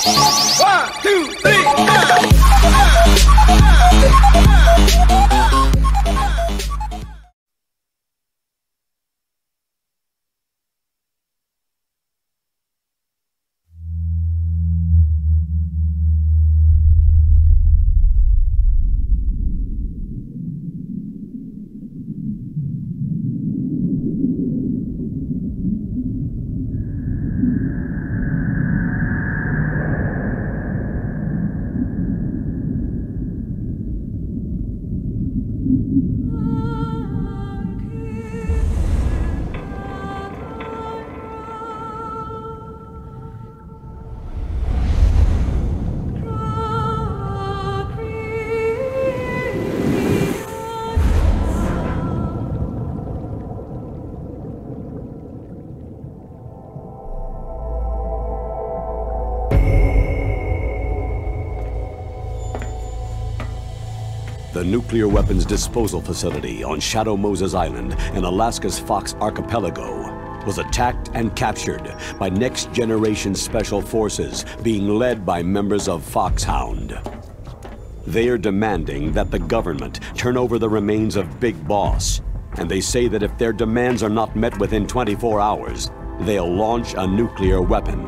1, 2, 3, The nuclear weapons disposal facility on Shadow Moses Island in Alaska's Fox Archipelago was attacked and captured by next-generation special forces being led by members of Foxhound. They are demanding that the government turn over the remains of Big Boss, and they say that if their demands are not met within 24 hours, they'll launch a nuclear weapon.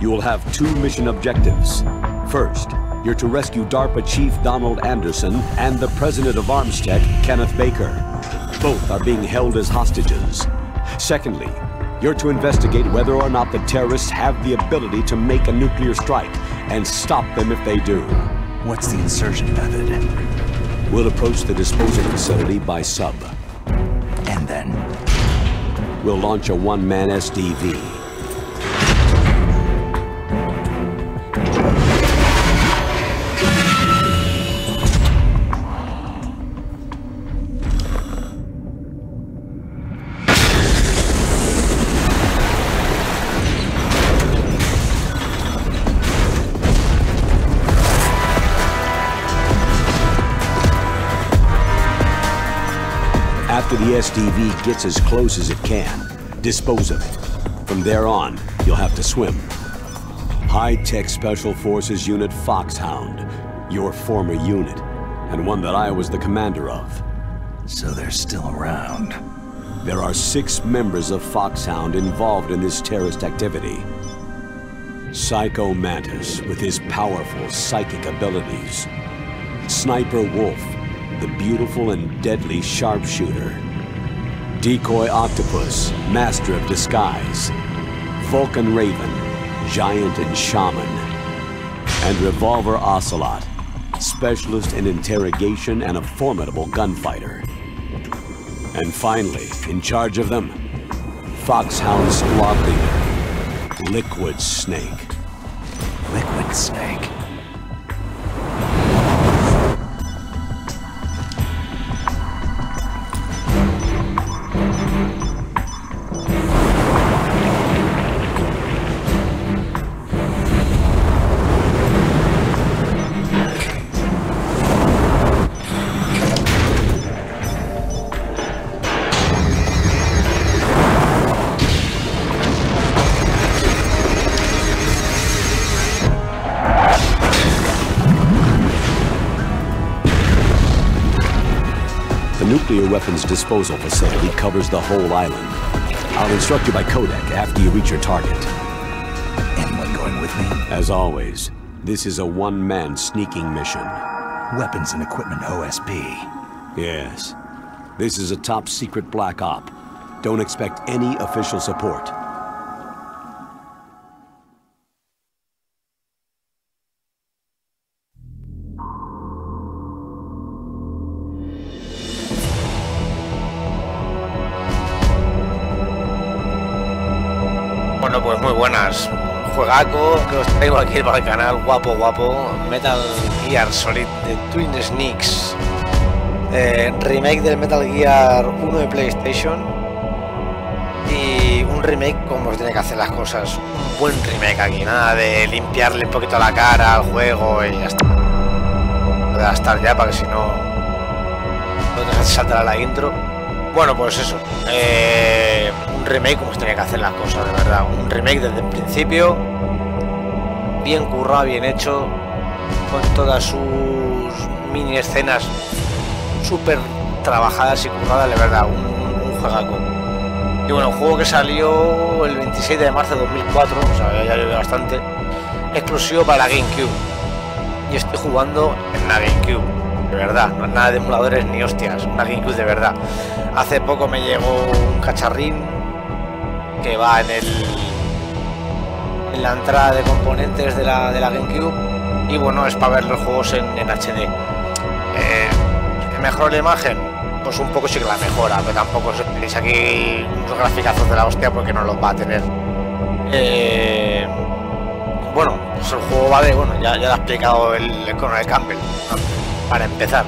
You will have two mission objectives. First, you're to rescue DARPA Chief Donald Anderson and the President of Armstech, Kenneth Baker. Both are being held as hostages. Secondly, you're to investigate whether or not the terrorists have the ability to make a nuclear strike and stop them if they do. What's the insertion method? We'll approach the disposal facility by sub. And then? We'll launch a one-man SDV. After the SDV gets as close as it can, dispose of it. From there on, you'll have to swim. High-tech Special Forces Unit Foxhound, your former unit, and one that I was the commander of. So they're still around. There are 6 members of Foxhound involved in this terrorist activity. Psycho Mantis, with his powerful psychic abilities. Sniper Wolf, the beautiful and deadly sharpshooter. Decoy Octopus, master of disguise. Vulcan Raven, giant and shaman. And Revolver Ocelot, specialist in interrogation and a formidable gunfighter. And finally, in charge of them, Foxhound squad leader, Liquid Snake. Liquid Snake. The nuclear weapons disposal facility covers the whole island. I'll instruct you by codec after you reach your target. Anyone going with me? As always, this is a one-man sneaking mission. Weapons and equipment OSP. Yes. This is a top-secret black op. Don't expect any official support. Bueno, pues muy buenas. Juegaco que os traigo aquí para el canal, guapo, guapo. Metal Gear Solid de Twin Snakes. Remake del Metal Gear 1 de PlayStation. Y un remake como tiene que hacer las cosas. Un buen remake aquí, nada de limpiarle un poquito la cara al juego y ya está. De gastar ya para que si no te saltará la intro. Bueno, pues eso, un remake como se tenía que hacer las cosas, de verdad. Un remake desde el principio, bien currado, bien hecho, con todas sus mini escenas súper trabajadas y curradas, de verdad, un juegaco. Y bueno, un juego que salió el 26 de marzo de 2004, o sea, ya lleva bastante, exclusivo para la GameCube. Y estoy jugando en la GameCube, de verdad, no es nada de emuladores ni hostias, una GameCube de verdad. Hace poco me llegó un cacharrín que va en la entrada de componentes de la GameCube y bueno, es para ver los juegos en HD. ¿Mejor la imagen? Pues un poco sí que la mejora, pero tampoco os tenéis aquí unos graficazos de la hostia porque no los va a tener. Bueno, pues el juego va de, bueno, ya lo ha explicado el Coronel Campbell, ¿no? Para empezar,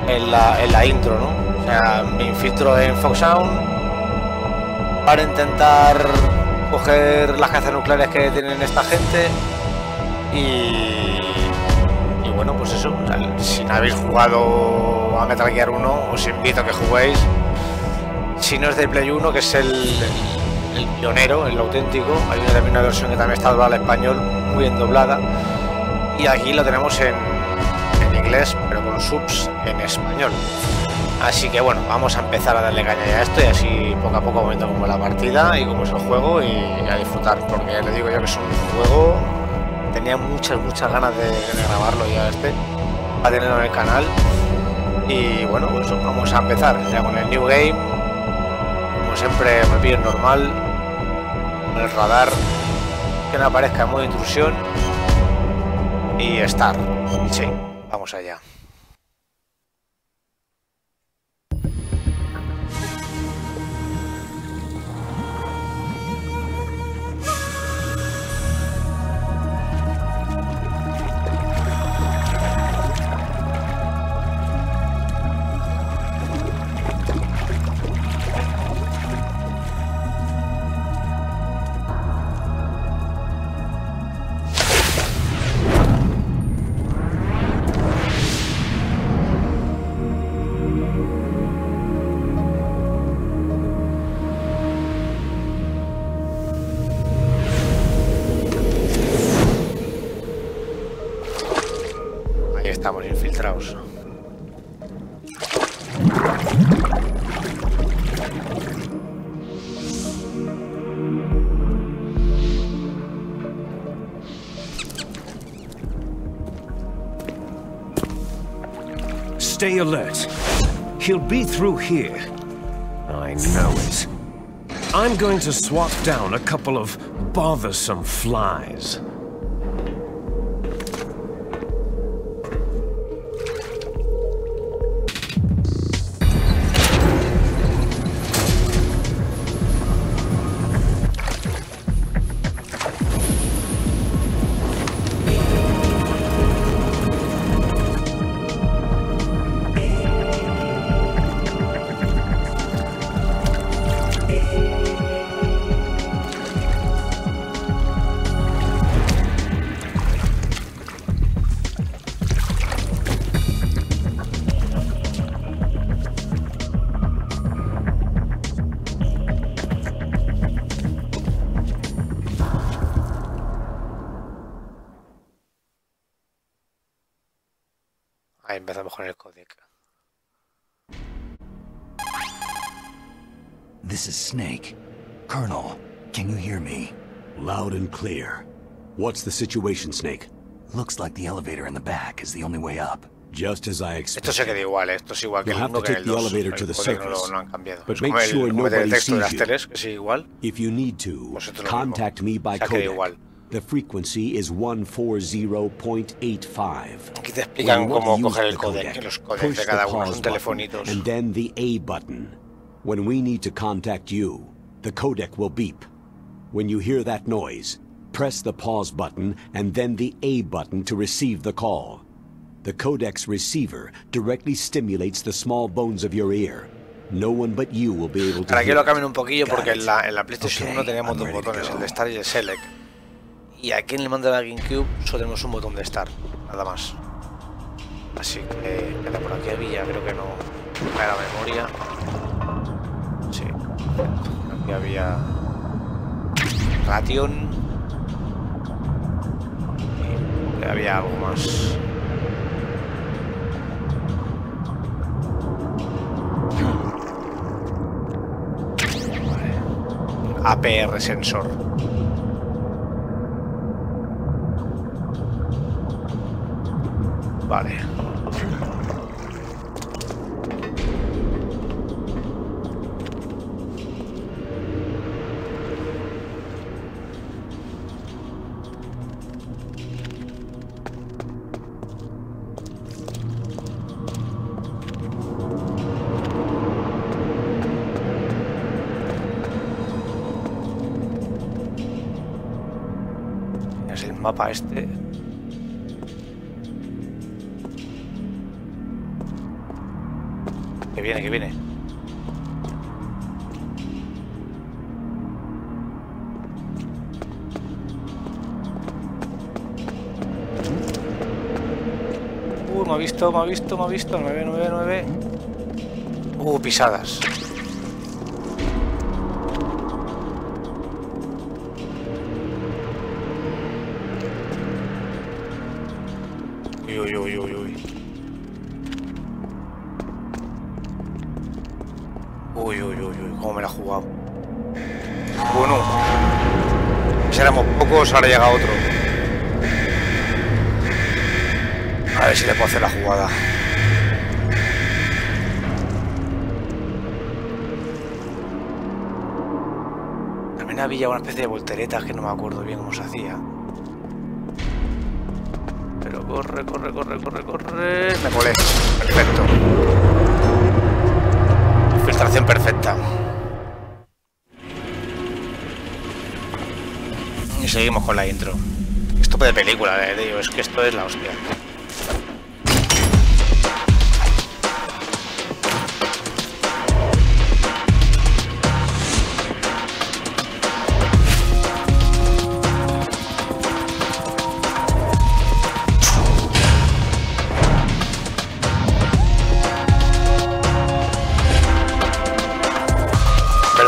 en la intro, ¿no? O sea, me infiltro en Foxhound para intentar coger las cazas nucleares que tienen esta gente y bueno, pues eso, o sea, si no habéis jugado a Metal Gear 1 os invito a que juguéis. Si no es de Play 1, que es el pionero, el auténtico, hay también una versión que también está doblada al español, muy bien doblada, y aquí lo tenemos en inglés pero con subs en español. Así que bueno, vamos a empezar a darle caña a esto y así poco a poco momento como la partida y como es el juego y a disfrutar, porque le digo yo que es un juego, tenía muchas ganas de grabarlo ya para tenerlo en el canal. Y bueno, pues vamos a empezar ya con el New Game, como siempre me pillo normal, con el radar, que no aparezca en modo intrusión y Start. Sí, vamos allá. Estamos infiltrados. Stay alert. He'll be through here. I know it. I'm going to swat down a couple of bothersome flies. Ahí empezamos con el códec. This is Snake. Colonel, can you hear me? Loud and clear. What's the situation, Snake? Looks like the elevator in the back is the only way up. Just as I expected. Esto se queda igual, esto es igual que el You'll have 1 to que en take el the 2. elevator to the El código surface. no han cambiado. But Es make como sure el nobody texto de las sees you. teles, que sigue igual. If you need to, Pues esto es lo contact mismo. me by Se ha quedado igual. codec. The frequency is 140.85. Aquí te explican When you want cómo to use coger el the codec, que los push codecs de the cada uno pause son button, telefonitos. and then the A button. When we need to contact you, the codec will beep. When you hear that noise, press the pause button and then the A button to receive the call. The codec's receiver directly stimulates the small bones of your ear. No one but you will be able to. Ahora quiero lo cambien un poquillo Got porque it. en la PlayStation 1 teníamos I'm dos ready to botones, go. el de Start y el Select. Y aquí en el mando de la GameCube solo tenemos un botón de Start, nada más. Así que por aquí había, creo que no me la memoria. Sí, aquí había Ration y había algo más. APR sensor. Vale. Es el mapa este. Que viene, que viene. Me ha visto, me ha visto, me ha visto. 9. Pisadas. Uy, cómo me la ha jugado. Bueno, si éramos pocos, ahora llega otro. A ver si le puedo hacer la jugada. También había una especie de volteretas que no me acuerdo bien cómo se hacía. Pero corre. Me colé. Perfecto. Filtración perfecta. Y seguimos con la intro. Esto de película, tío. Es que esto es la hostia.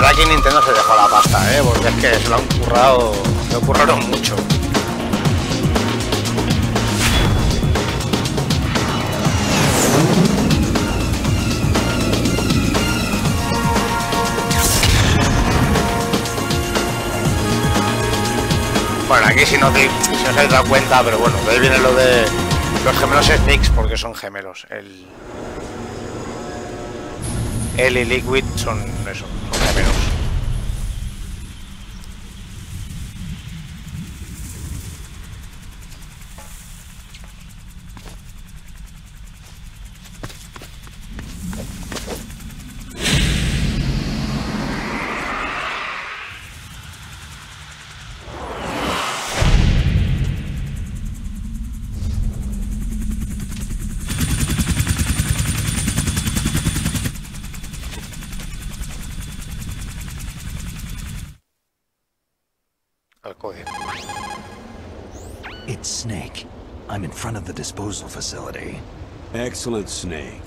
Aquí Nintendo se dejó la pasta, porque es que se lo han currado, lo curraron mucho. Bueno, aquí si no os habéis dado cuenta, pero bueno, de ahí viene lo de los gemelos Snakes, porque son gemelos. El y Liquid son eso, son gemelos. It's Snake. I'm in front of the disposal facility. Excellent, Snake.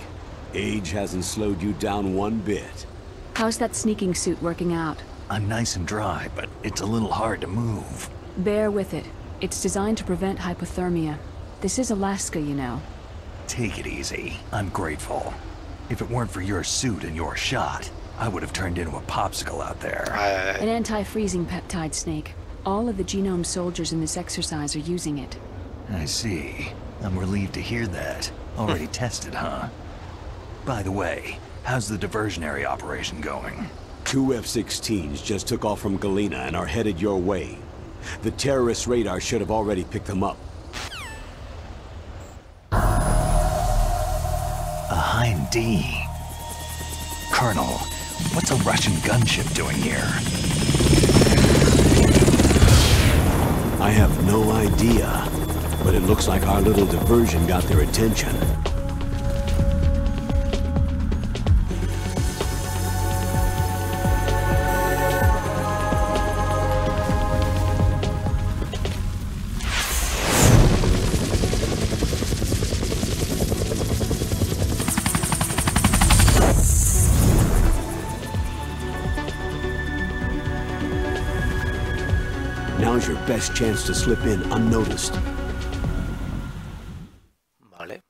Age hasn't slowed you down one bit. How's that sneaking suit working out? I'm nice and dry, but it's a little hard to move. Bear with it. It's designed to prevent hypothermia. This is Alaska, you know. Take it easy. I'm grateful. If it weren't for your suit and your shot, I would have turned into a popsicle out there. An anti-freezing peptide, Snake. All of the genome soldiers in this exercise are using it. I see. I'm relieved to hear that. Already tested, huh? By the way, how's the diversionary operation going? 2 F-16s just took off from Galena and are headed your way. The terrorist radar should have already picked them up. A Hind D. Colonel, what's a Russian gunship doing here? I have no idea, but it looks like our little diversion got their attention. Now's your best chance to slip in unnoticed. Vale.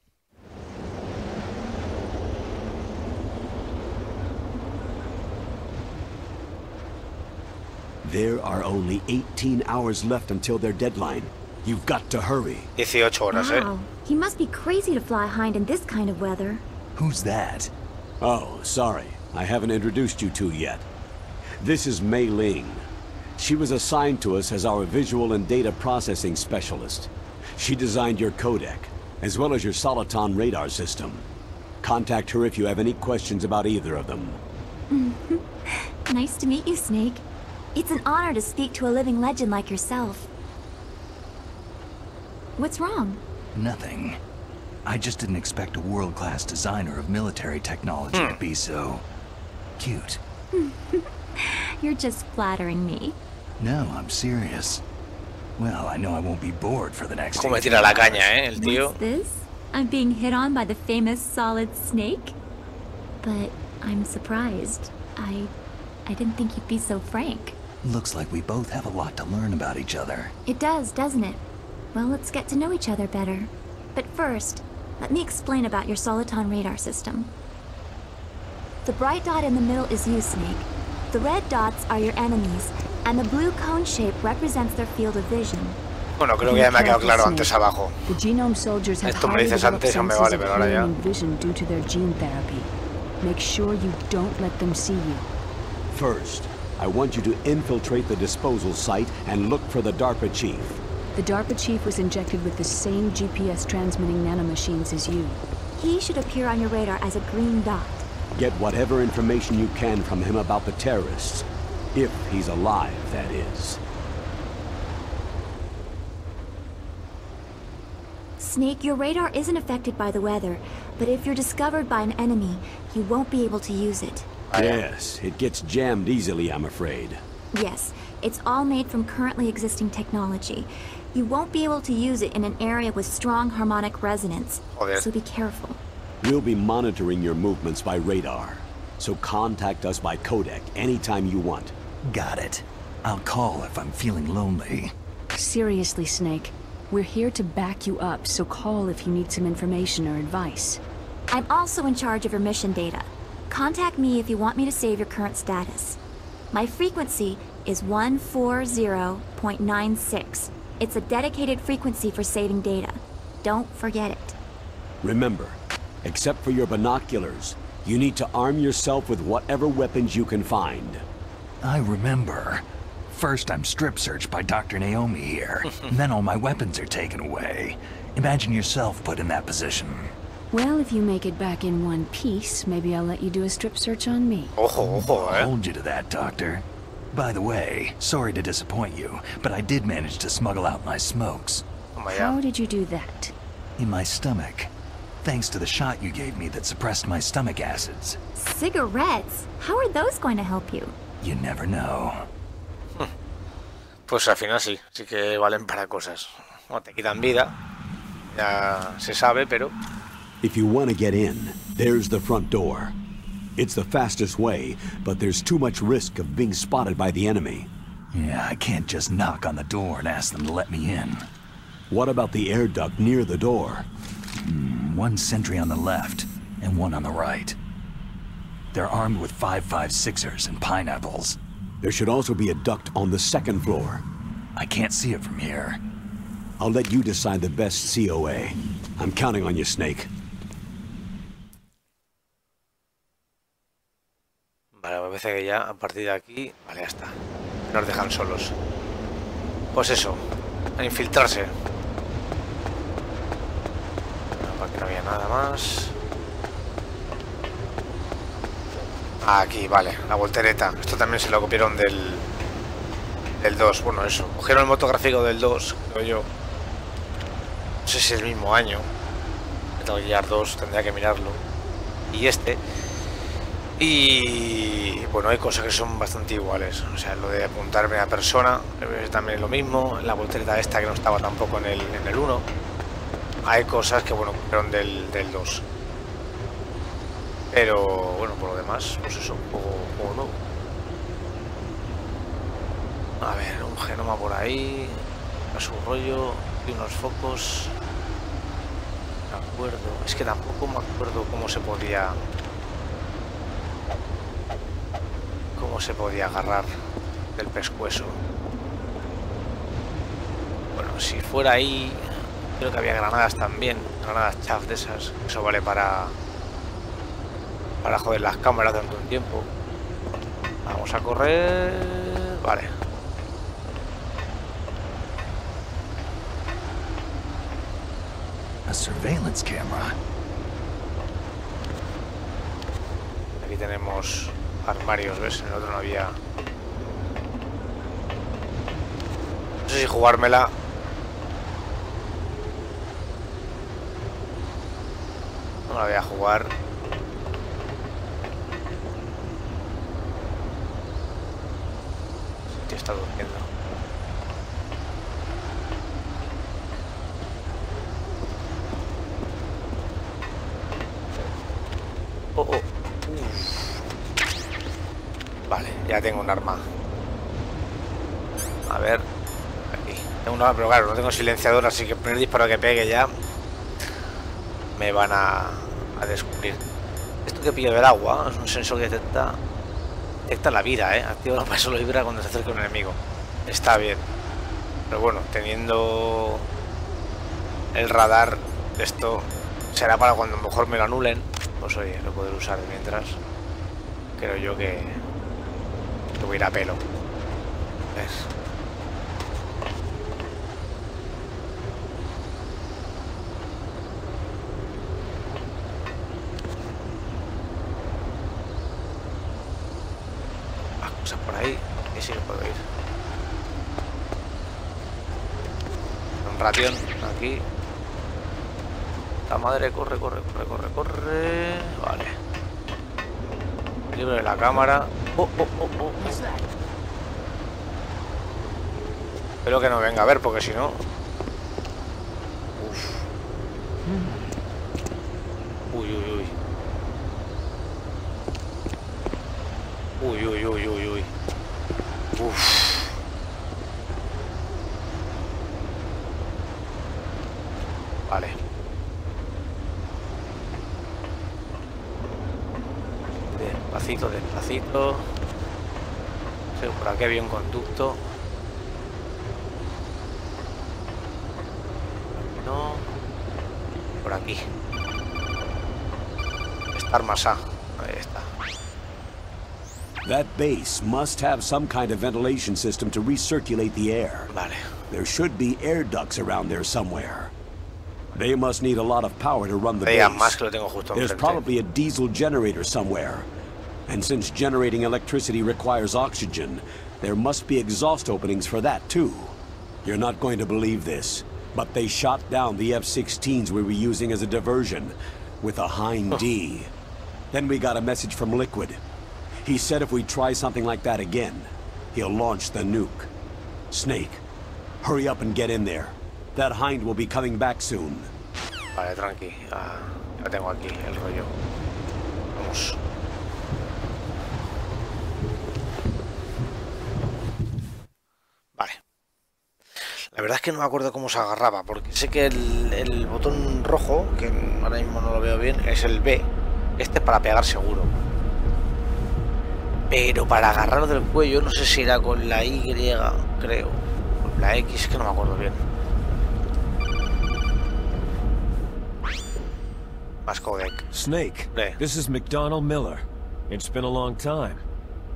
There are only 18 hours left until their deadline. You've got to hurry. 18 horas, Wow, he must be crazy to fly hind in this kind of weather. Who's that? Oh, sorry. I haven't introduced you to yet. This is Mei Ling. She was assigned to us as our visual and data processing specialist. She designed your codec, as well as your Soliton radar system. Contact her if you have any questions about either of them. Nice to meet you, Snake. It's an honor to speak to a living legend like yourself. What's wrong? Nothing. I just didn't expect a world-class designer of military technology to be so... cute. You're just flattering me. No, I'm serious. Well, I know I won't be bored for the next... Como me tira la caña, el tío. What's this? I'm being hit on by the famous Solid Snake? But I'm surprised. I didn't think you'd be so frank. Looks like we both have a lot to learn about each other. It does, doesn't it? Well, let's get to know each other better. But first, let me explain about your Soliton radar system. The bright dot in the middle is you, Snake. The red dots are your enemies, and the blue cone shape represents their field of vision. Bueno, creo que ya me ha quedado claro antes abajo. The genome soldiers have Esto me dices antes, no me vale, pero ahora ya. vision due to their gene therapy. Make sure you don't let them see you. First, I want you to infiltrate the disposal site and look for the DARPA chief. The DARPA chief was injected with the same GPS transmitting nanomachines as you. He should appear on your radar as a green dot. Get whatever information you can from him about the terrorists. If he's alive, that is. Snake, your radar isn't affected by the weather, but if you're discovered by an enemy, you won't be able to use it. Yes, it gets jammed easily, I'm afraid. Yes, it's all made from currently existing technology. You won't be able to use it in an area with strong harmonic resonance, Joder. so be careful. We'll be monitoring your movements by radar, so contact us by codec anytime you want. Got it. I'll call if I'm feeling lonely. Seriously, Snake. We're here to back you up, so call if you need some information or advice. I'm also in charge of your mission data. Contact me if you want me to save your current status. My frequency is 140.96. It's a dedicated frequency for saving data. Don't forget it. Remember, except for your binoculars, you need to arm yourself with whatever weapons you can find. I remember. First I'm strip searched by Dr. Naomi here, and then all my weapons are taken away. Imagine yourself put in that position. Well, if you make it back in one piece, maybe I'll let you do a strip search on me. Ojo, ojo, I'll hold you to that, Doctor. By the way, sorry to disappoint you, but I did manage to smuggle out my smokes. Toma How ya. did you do that? In my stomach. Thanks to the shot you gave me that suppressed my stomach acids. Cigarettes? How are those going to help you? You never know. Pues al final sí, sí que valen para cosas. Bueno, te quitan vida, ya se sabe, pero... If you want to get in, there's the front door. It's the fastest way, but there's too much risk of being spotted by the enemy. Yeah, I can't just knock on the door and ask them to let me in. What about the air duct near the door? One sentry on the left, and one on the right. They're armed with 5.56ers and pineapples. There should also be a duct on the second floor. I can't see it from here. I'll let you decide the best COA. I'm counting on you, Snake. Vale, me parece que ya a partir de aquí... Vale, ya está. Nos dejan solos. Pues eso, a infiltrarse. Para que no había nada más. Aquí, vale, la voltereta. Esto también se lo copiaron del 2. Bueno, eso. Cogieron el motográfico del 2, creo yo. No sé si es el mismo año. Metal Gear 2, tendría que mirarlo. Y este. Y bueno, hay cosas que son bastante iguales. O sea, lo de apuntarme a persona también es lo mismo. La voltereta esta que no estaba tampoco en el 1. Hay cosas que, bueno, fueron del 2. Pero bueno, por lo demás, pues eso, un juego nuevo. A ver, un genoma por ahí. A su rollo. Y unos focos. No me acuerdo. Es que tampoco me acuerdo cómo se podía. Cómo se podía agarrar del pescuezo. Bueno, si fuera ahí. Creo que había granadas también. Granadas chaff de esas. Eso vale para joder las cámaras durante un tiempo. Vamos a correr. Vale. A surveillance camera. Aquí tenemos armarios, ¿ves? En el otro no había. No sé si jugármela. No la voy a jugar. El tío está durmiendo. Oh, oh. Vale, ya tengo un arma. A ver. Aquí. Tengo un arma, pero claro, no tengo silenciador, así que el primer disparo que pegue ya me van a descubrir. Esto que pillo del agua es un sensor que detecta la vida, activa la solo vibra cuando se acerca un enemigo. Está bien. Pero bueno, teniendo el radar, esto será para cuando mejor me lo anulen. Pues oye, lo podré usar mientras. Creo yo que voy a ir a pelo. ¿Ves? Más cosas por ahí. Y sí que puedo ir. Un ratión aquí. La madre, corre, corre, corre, corre, corre. Vale. Libro de la cámara. Oh, oh, oh, oh. Espero que no venga a ver, porque si no. Uf. Uy, uy, uy. Uy, uy, uy, uy, uy. Uf. Vale. Despacito, despacito. Sí, por aquí había un conducto. No. Por aquí. Esta armasa. Ahí está. That base must have some kind of ventilation system to recirculate the air. Vale. There should be air ducts around there somewhere. They must need a lot of power to run the Más base. que lo tengo justo There's enfrente. probably a diesel generator somewhere. And since generating electricity requires oxygen, there must be exhaust openings for that too. You're not going to believe this, but they shot down the F-16s we were using as a diversion with a Hind D. Then we got a message from Liquid. He said if we try something like that again, he'll launch the nuke. Snake, hurry up and get in there. That Hind will be coming back soon. Vale, tranqui. Ya tengo aquí el rollo. Vamos. Vale. La verdad es que no me acuerdo cómo se agarraba, porque sé que el botón rojo, que ahora mismo no lo veo bien, es el B. Este es para pegar seguro. Pero para agarrarlo del cuello, no sé si era con la Y, creo. Con la X, que no me acuerdo bien. Más codec. Snake, this is McDonald Miller. It's been a long time.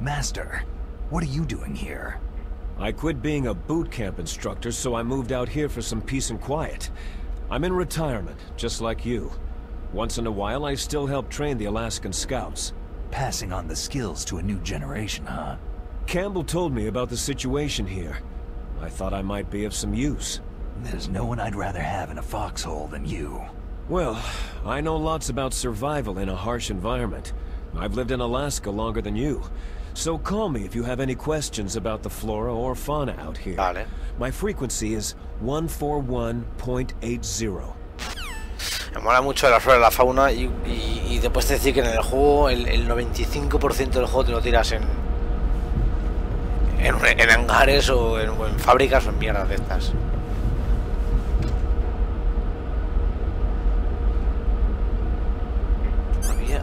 Master, what are you doing here? I quit being a boot camp instructor, so I moved out here for some peace and quiet. I'm in retirement, just like you. Once in a while, I still help train the Alaskan Scouts. Passing on the skills to a new generation, huh? Campbell told me about the situation here. I thought I might be of some use. There's no one I'd rather have in a foxhole than you. Well, I know lots about survival in a harsh environment. I've lived in Alaska longer than you. So call me if you have any questions about the flora or fauna out here. Vale. My frequency is 141.80. Me mola mucho la flora y la fauna y después te decir que en el juego el 95% del juego te lo tiras en hangares o en fábricas o en mierdas de estas.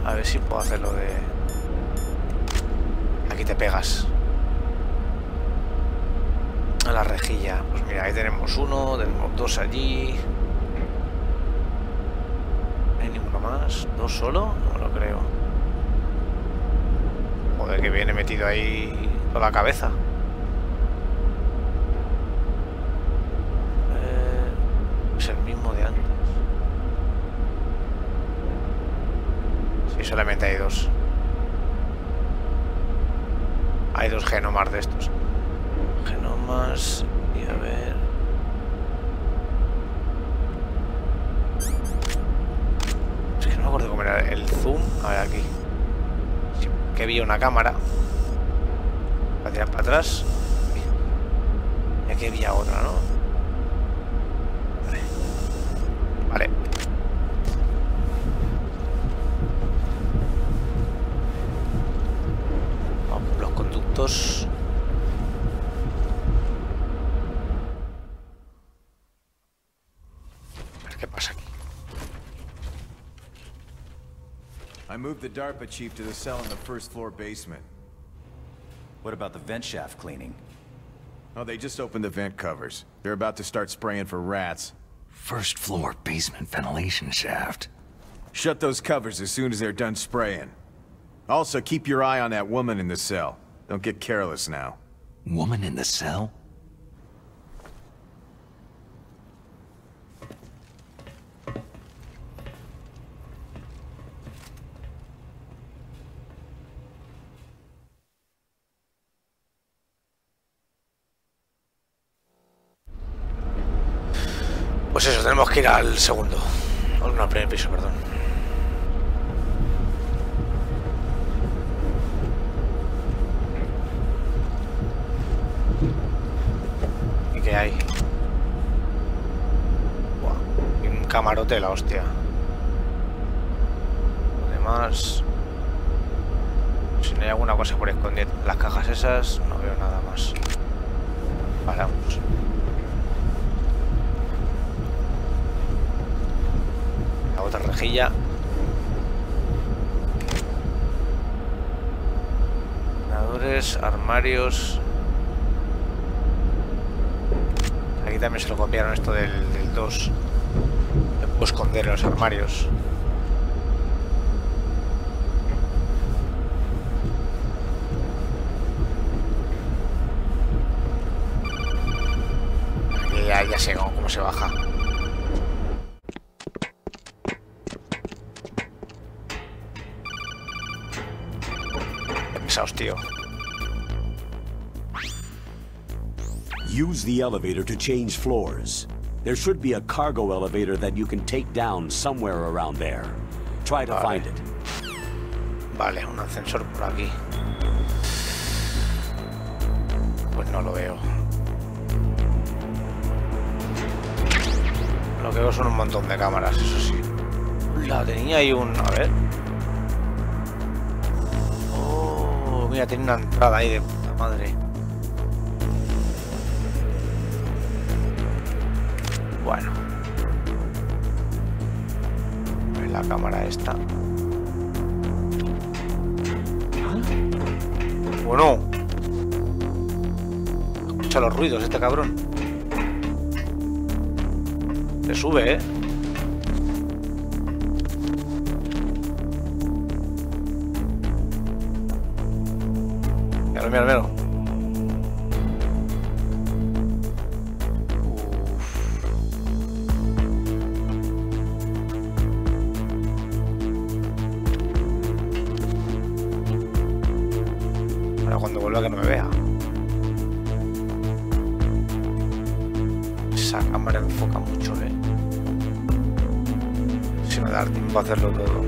A ver si puedo hacer lo de... Aquí te pegas. A la rejilla. Pues mira, ahí tenemos uno, tenemos dos allí. ¿No hay ninguno más? ¿Dos solo? No lo creo. Joder, que viene metido ahí toda la cabeza. Es el mismo de antes. Sí, solamente hay dos. Hay dos genomas de estos. Genomas. Y a ver. Es que no me acuerdo cómo era el zoom. A ver aquí. Sí, que vi una cámara. Para tirar para atrás. Y aquí había otra, ¿no? Vale. Vamos, los conductos. A ver qué pasa aquí. I moved the DARPA chief to the cell in the first floor basement. What about the vent shaft cleaning? Oh, they just opened the vent covers. They're about to start spraying for rats. First floor basement ventilation shaft. Shut those covers as soon as they're done spraying. Also, keep your eye on that woman in the cell. Don't get careless now. Woman in the cell? Pues eso, tenemos que ir al segundo. No, al primer piso, perdón. ¿Y qué hay? Buah, y un camarote de la hostia. Además, si no hay alguna cosa por esconder las cajas esas, no veo nada más. Paramos. Otra rejilla. Ordenadores, armarios. Aquí también se lo copiaron esto del 2. Me puedo esconder en los armarios. Aquí ya sé cómo se baja. Tío. Use the elevator to change floors. There should be a cargo elevator that you can take down somewhere around there. Try to find it. Vale, un ascensor por aquí. Pues no lo veo. Lo que veo son un montón de cámaras, eso sí. La tenía ahí un... A ver. Mira, tiene una entrada ahí de puta madre. Bueno. En la cámara esta. Bueno. Escucha los ruidos este cabrón. Se sube, Míralo, míralo. Ahora cuando vuelva que no me vea. Esa cámara enfoca mucho, Si me da tiempo a hacerlo todo.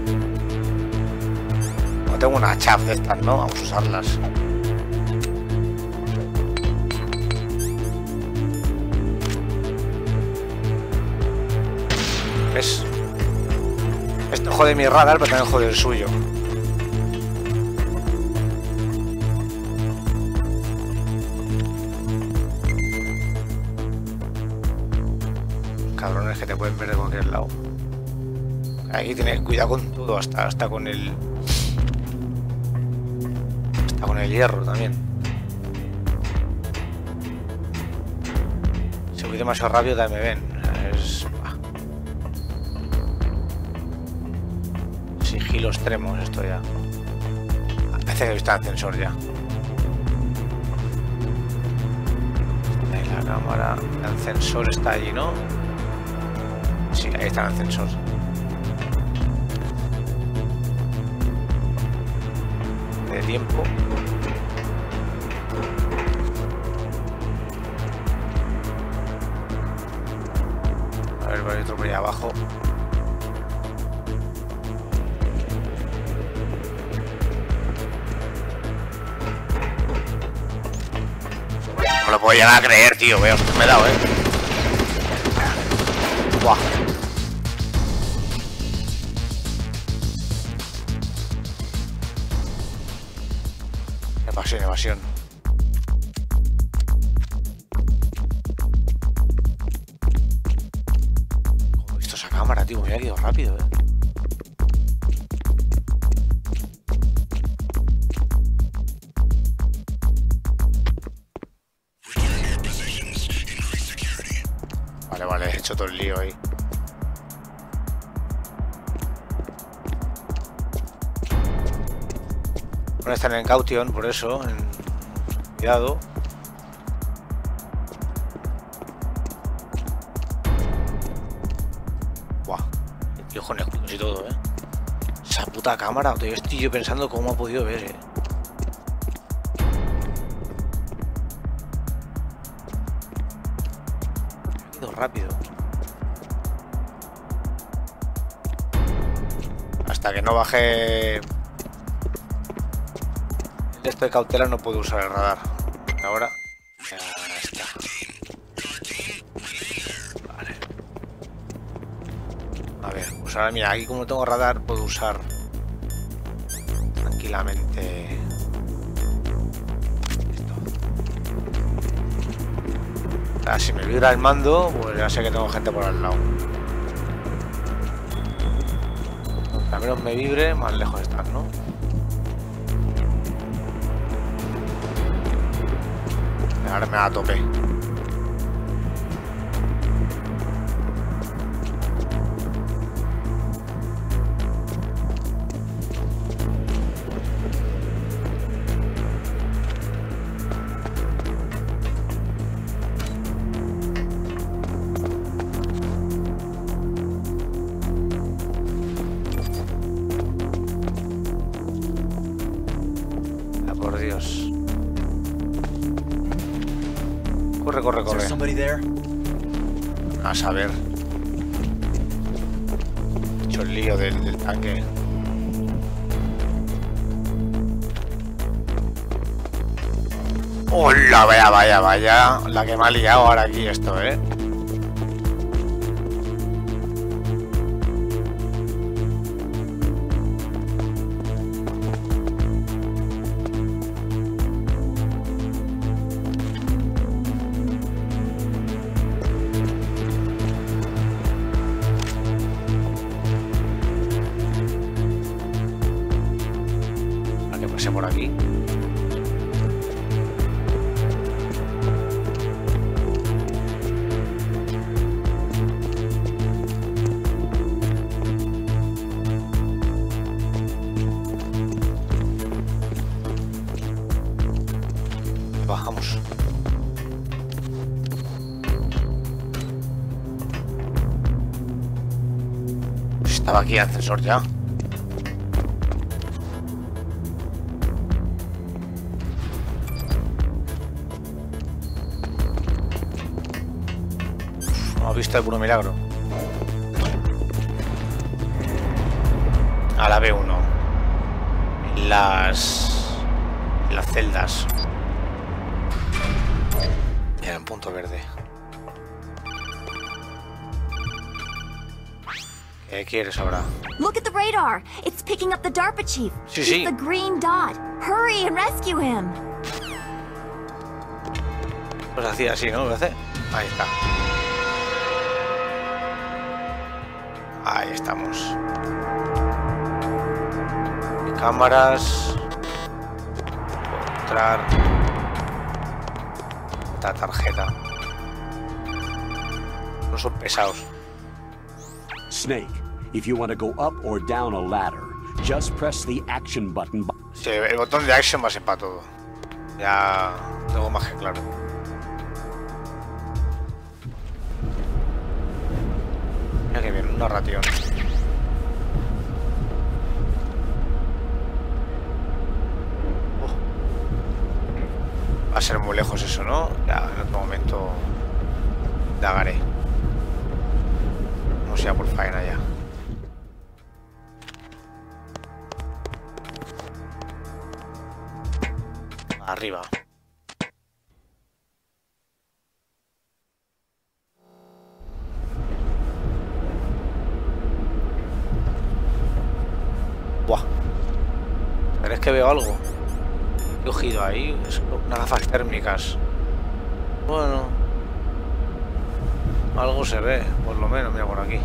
No tengo una chav de estas, ¿no? Vamos a usarlas. ¿Ves? Esto jode mi radar, pero también jode el suyo. que te pueden ver de cualquier lado. Aquí tienes cuidado con todo, hasta con el... Hasta con el hierro también. Si voy demasiado rápido también me ven. Sigilo extremo es esto ya. Parece que he visto el ascensor ya. Ahí la cámara. El ascensor está allí, ¿no? Sí, ahí está el ascensor. De tiempo. A ver, hay otro por ahí abajo. No lo puedo llegar a creer, tío. Veo, me he dado, Buah. Evasión. Como he visto esa cámara, tío, me había quedado rápido, Vale, he hecho todo el lío ahí. Bueno, están en caution, por eso, cuidado. Buah, tío, con escudos y todo, Esa puta cámara, tío, estoy yo pensando cómo ha podido ver, Ha ido rápido. Hasta que no baje... Esto de cautela no puedo usar el radar. Ahora ya está. Vale. A ver, pues ahora mira, aquí como tengo radar puedo usar tranquilamente esto. Ahora, si me vibra el mando, pues ya sé que tengo gente por al lado. A menos me vibre, más lejos están, ¿no? Ahora me da a tope. Ah, por Dios. Corre. A saber. He hecho el lío del tanque. ¡Hola! Vaya. La que me ha liado ahora aquí esto, Por aquí. Bajamos. Estaba aquí el ascensor ya. Visto de puro milagro. A la B1. Las celdas. Era un punto verde. ¿Qué quieres ahora? Look at the radar. It's picking up the DARPA chief. Sí. He's the green dot. Hurry and rescue him. Pues hacía así, ¿no? ¿Lo hace? Ahí está. Ahí estamos. Cámaras. Entrar. Esta tarjeta. No son pesados. Snake, if you want to go up or down a ladder, just press the action button. Sí, el botón de action va a ser para todo. Ya tengo más que claro. Mira que bien, una narración. Va a ser muy lejos eso, ¿no? Ya en otro momento dagaré. No sea por faena ya. Arriba. Buah. ¿Crees que veo algo? He cogido ahí unas gafas térmicas. Bueno. Algo se ve, por lo menos, mira por aquí.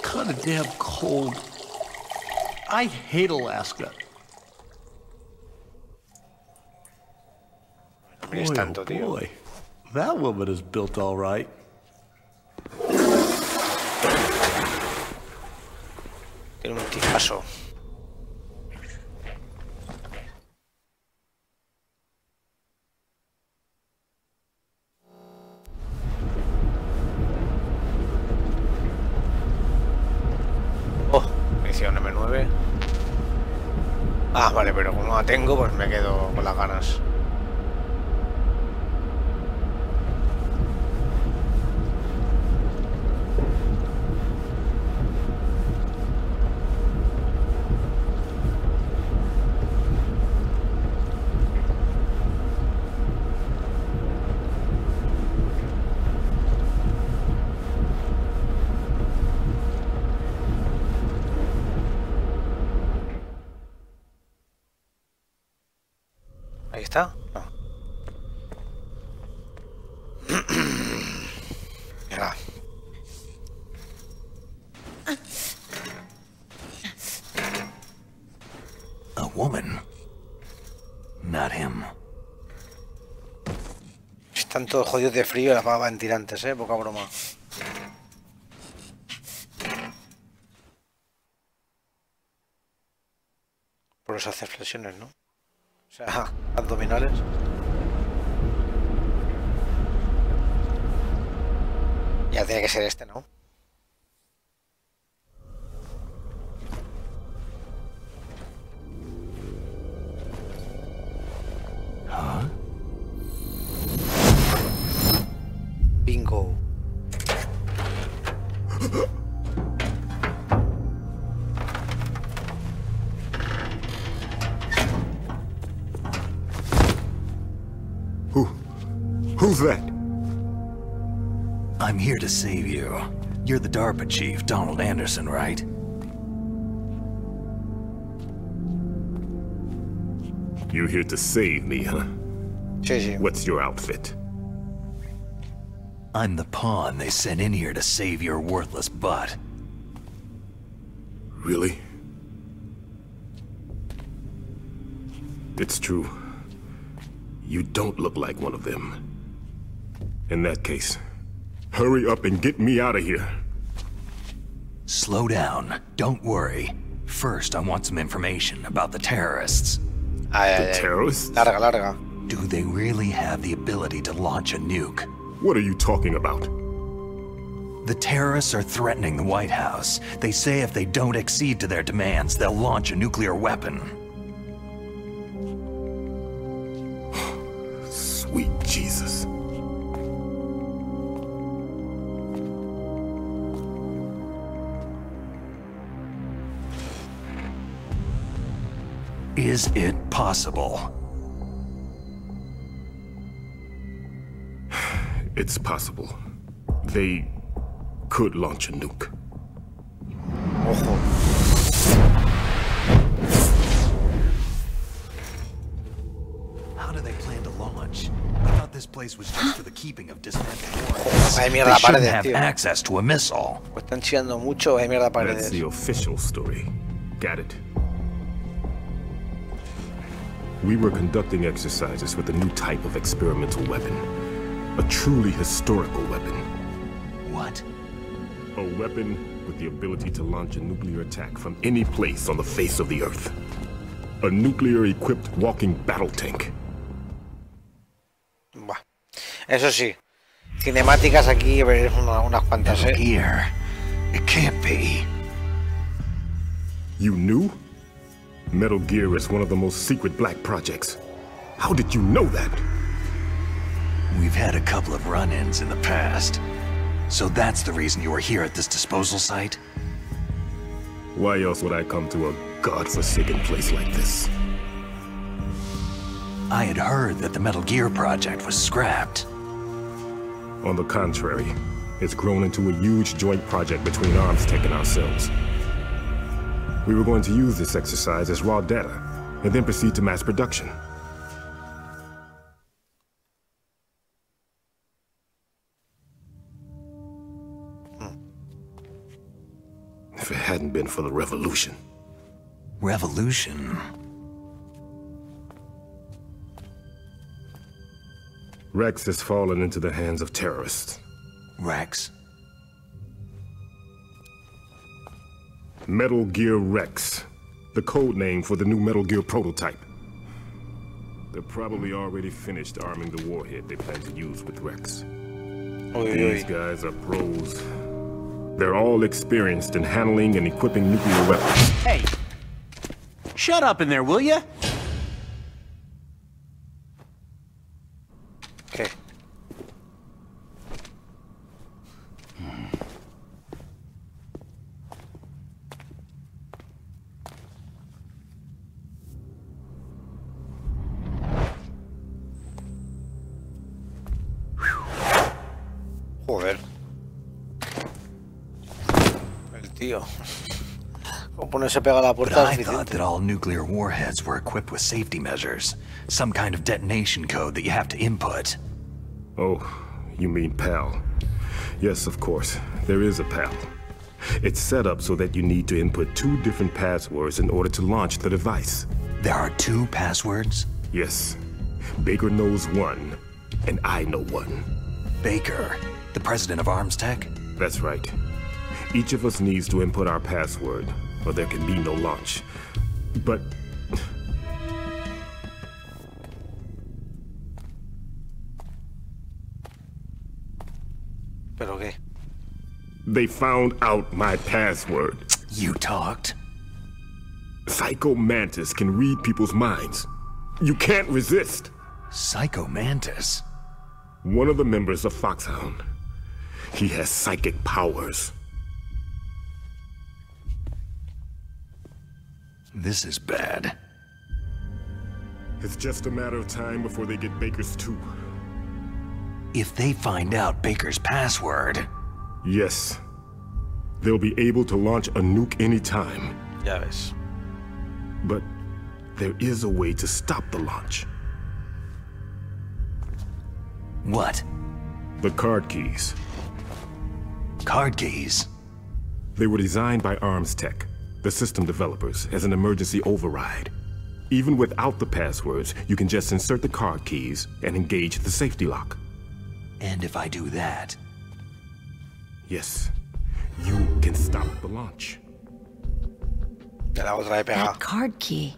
Kind of damn cold. I hate Alaska. Boy, es tanto, tío. Boy, that woman is built all right. Tiene un tipazo. Oh, munición M9. Ah, vale, pero como no la tengo, pues me quedo con las ganas. Ahí está. No. Mira. A woman. Not him. Están todos jodidos de frío y las van tirantes, poca broma. Por eso hace flexiones, ¿no? O sea, abdominales. Ya tiene que ser este, ¿no? Huh? Bingo. Who's that? I'm here to save you. You're the DARPA chief, Donald Anderson, right? You're here to save me, huh? Sí, sí. What's your outfit? I'm the pawn they sent in here to save your worthless butt. Really? It's true. You don't look like one of them. In that case, hurry up and get me out of here. Slow down. Don't worry. First, I want some information about the terrorists. The terrorists? Larga, larga. Do they really have the ability to launch a nuke? What are you talking about? The terrorists are threatening the White House. They say if they don't accede to their demands, they'll launch a nuclear weapon. Sweet Jesus. Is it possible? It's possible. They could launch a nuke. Ojo. How do they plan to launch? I thought this place was just for the keeping of dismantled warheads. Hay They mierda shouldn't paredes, have tío. access to a missile. Pues están chillando mucho, hay mierda That's paredes. the official story. Got it. We were conducting exercises with a new type of experimental weapon. A truly historical weapon. What? A weapon with the ability to launch a nuclear attack from any place on the face of the Earth. A nuclear-equipped walking battle tank. Buah. Eso sí, cinemáticas aquí veremos unas cuantas, Metal Gear. It can't be. You knew? Metal Gear is one of the most secret black projects. How did you know that? We've had a couple of run-ins in the past. So that's the reason you were here at this disposal site? Why else would I come to a godforsaken place like this? I had heard that the Metal Gear project was scrapped. On the contrary, it's grown into a huge joint project between ArmsTech and ourselves. We were going to use this exercise as raw data, and then proceed to mass production. If it hadn't been for the revolution. Revolution? Rex has fallen into the hands of terrorists. Rex? Metal Gear Rex, the code name for the new Metal Gear prototype. They're probably already finished arming the warhead they plan to use with Rex. These guys are pros. They're all experienced in handling and equipping nuclear weapons. Hey! Shut up in there, will ya? ¿Qué? Joder. El tío. Como ponerse pega a la But puerta I es thought suficiente. that all nuclear warheads were equipped with safety measures. Some kind of detonation code that you have to input. Oh, you mean PAL. Yes, of course. There is a PAL. It's set up so that you need to input 2 different passwords in order to launch the device. There are 2 passwords? Yes. Baker knows one, and I know one. Baker, the president of ArmsTech? That's right. Each of us needs to input our password, or there can be no launch. But... ¿Pero qué? they found out my password. You talked? Psycho Mantis can read people's minds. You can't resist. Psycho Mantis? One of the members of Foxhound. He has psychic powers. This is bad. It's just a matter of time before they get Baker's too. If they find out Baker's password... Yes. They'll be able to launch a nuke anytime. Ya ves. But there is a way to stop the launch. What? The card keys. Card keys? They were designed by ArmsTech, the system developers, as an emergency override. Even without the passwords, you can just insert the card keys and engage the safety lock. And if I do that... Yes, you can stop the launch. Te la otra he pegado. That card key.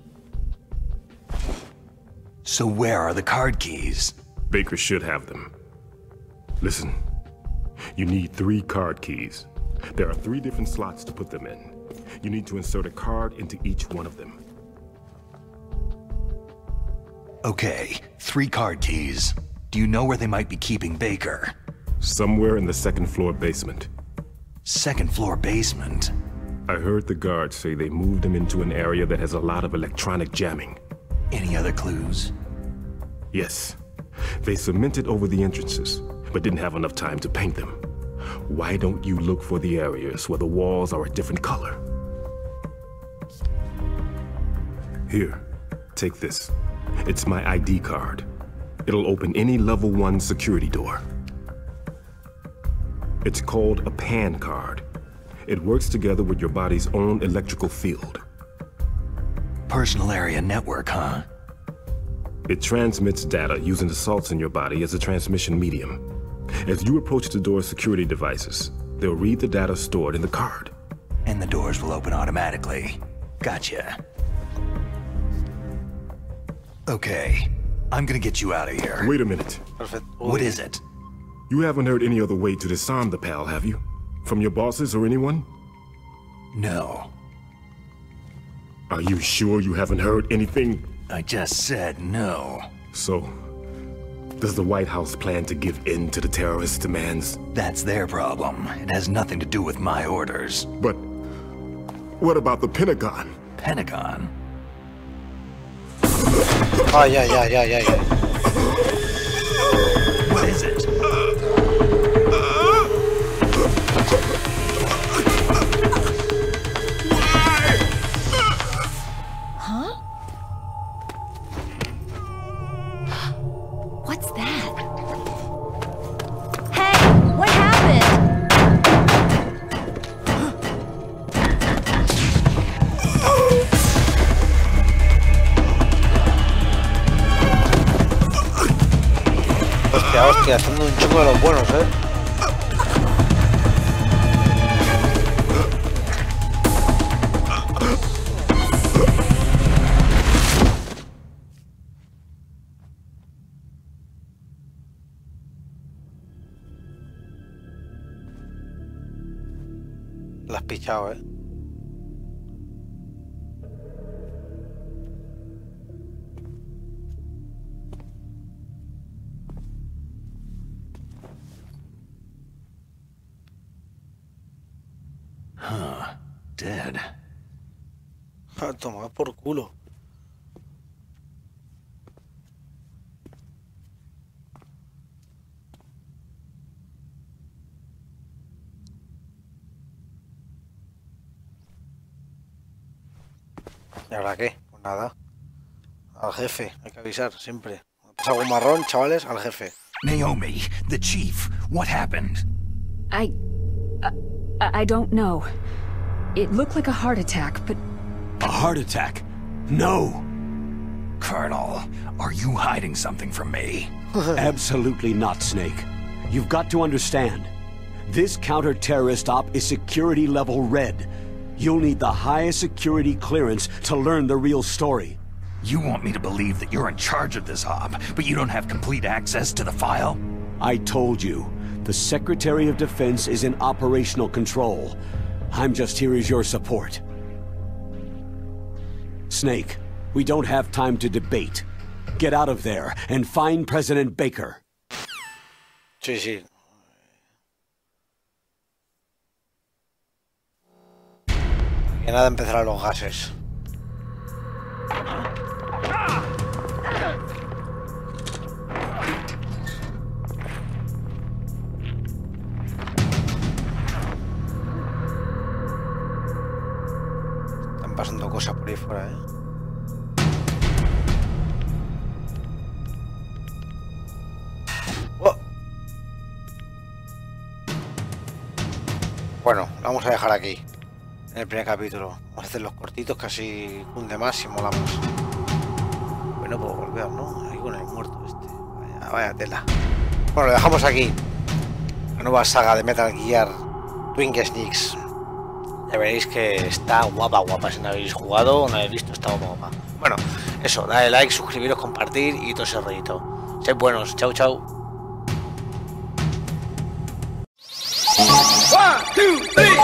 So where are the card keys? Baker should have them. Listen, you need 3 card keys. There are 3 different slots to put them in. You need to insert a card into each one of them. Okay, 3 card keys. Do you know where they might be keeping Baker? Somewhere in the 2nd floor basement. 2nd floor basement? I heard the guards say they moved him into an area that has a lot of electronic jamming. Any other clues? Yes. They cemented over the entrances. but didn't have enough time to paint them. Why don't you look for the areas where the walls are a different color? Here, take this. It's my ID card. It'll open any level 1 security door. It's called a PAN card. It works together with your body's own electrical field. Personal area network, huh? It transmits data using the salts in your body as a transmission medium. As you approach the door's security devices, they'll read the data stored in the card. And the doors will open automatically. Gotcha. Okay, I'm gonna get you out of here. Wait a minute. What is it? You haven't heard any other way to disarm the PAL, have you? From your bosses or anyone? No. Are you sure you haven't heard anything? I just said no. So, does the White House plan to give in to the terrorists' demands? That's their problem. It has nothing to do with my orders. But what about the Pentagon? Pentagon? Ay, ay, ay, ay, ay. What is it? Huh? What's that? Hey, what happened? Hostia, haciendo un choco de los buenos, La has pichado, Dead. A tomar por culo. ¿Y ahora qué? Pues nada. Al jefe, hay que avisar siempre. Cuando pasa algo marrón, chavales, al jefe. Naomi, the chief, what happened? I don't know. It looked like a heart attack, but... A heart attack? No! Colonel, are you hiding something from me? Absolutely not, Snake. You've got to understand. This counter-terrorist op is security level red. You'll need the highest security clearance to learn the real story. You want me to believe that you're in charge of this op, but you don't have complete access to the file? I told you. The Secretary of Defense is in operational control. I'm just here as your support. Snake, we don't have time to debate. Get out of there and find President Baker. Sí, sí. Que nada empezará los gases. Están pasando cosas por ahí fuera, Oh. Bueno, lo vamos a dejar aquí. En el primer capítulo. Vamos a hacer los cortitos, casi cunde más y molamos. Bueno, puedo volver, ¿no? Ahí con el muerto este. Vaya tela. Bueno, lo dejamos aquí. La nueva saga de Metal Gear Twin Snakes. Ya veréis que está guapa, guapa. Si no habéis jugado o no habéis visto, está guapa. Bueno, eso, dale like, suscribiros, compartir y todo ese rollito. Sed buenos, chao, chao. 1, 2, 3,